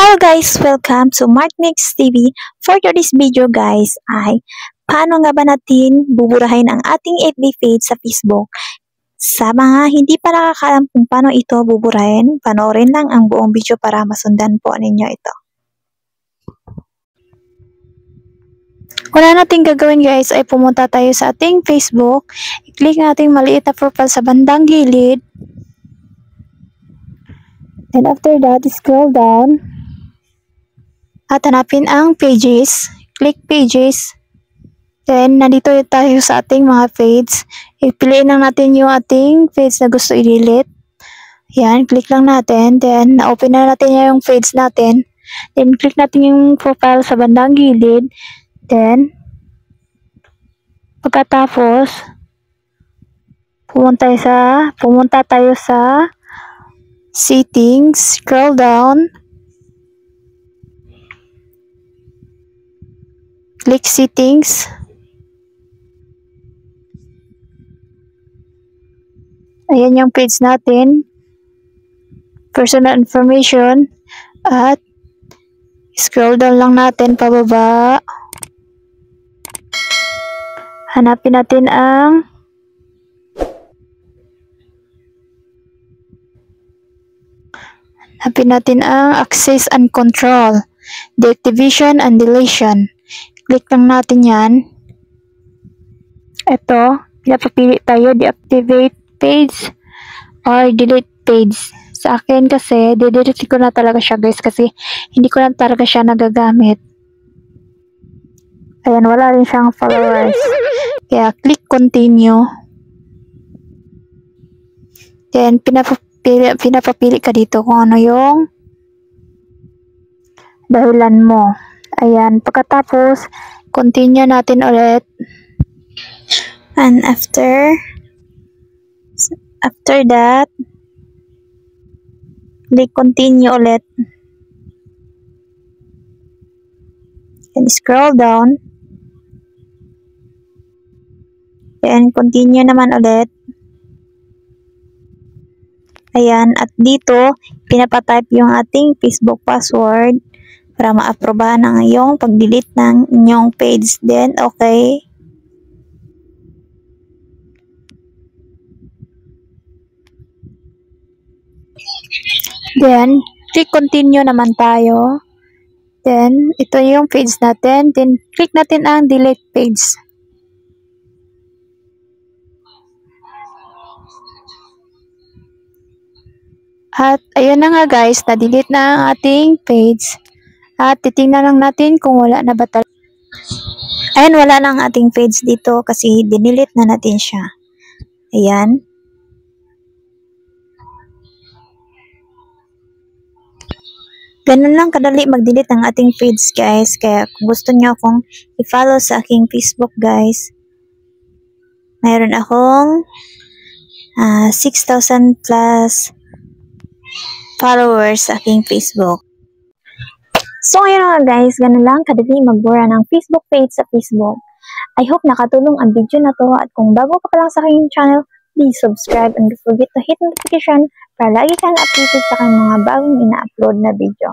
Hello guys! Welcome to Markmix TV. For today's video guys ay paano nga ba natin buburahin ang ating FB page sa Facebook. Sa mga hindi pa nakakaalam kung paano ito buburahin, panoorin lang ang buong video para masundan po ninyo ito. Una natin gagawin guys ay pumunta tayo sa ating Facebook. I-click natin maliit na profile sa bandang gilid. And after that, scroll down. At hanapin ang pages. Click pages. Then, nandito tayo sa ating mga feeds. Ipiliin lang natin yung ating feeds na gusto i-delete. Yan, click lang natin. Then, na-open na natin yung feeds natin. Then, click natin yung profile sa bandang gilid. Then, pagkatapos, pumunta tayo sa settings, scroll down, click settings, ayan yung page natin, personal information, at scroll down lang natin pababa, hanapin natin ang access and control, deactivation and deletion. Click lang natin yan. Ito, pinapapili tayo, deactivate page or delete page. Sa akin kasi, didelete ko na talaga siya guys kasi hindi ko na talaga siya nagagamit. Ayan, wala rin siyang followers. Kaya, click continue. Then, pinapapili ka dito kung ano yung dahilan mo. Ayan, pagkatapos, continue natin ulit. And after that, click continue ulit. And scroll down. Then, continue naman ulit. Ayan, at dito, pinapatype yung ating Facebook password para ma-aprobahan ang iyong pag-delete ng inyong page. Then, okay. Then, click continue naman tayo. Then, ito yung page natin. Then, click natin ang delete page. At ayun na nga guys, na-delete na ang ating page. At titingnan lang natin kung wala na ba talaga. Ayun, wala na ang ating page dito kasi dinelete na natin siya. Ayan. Ganun lang kadali mag-delete ng ating page guys. Kaya kung gusto nyo akong i-follow sa aking Facebook guys, mayroon akong 6,000 plus followers sa aking Facebook. So, ayun nga guys, ganun lang kadali magbura ng Facebook page sa Facebook. I hope nakatulong ang video na to at kung bago ka pa lang sa aking channel, please subscribe and don't forget to hit notification para lagi kang updated sa aking mga bagong ina-upload na video.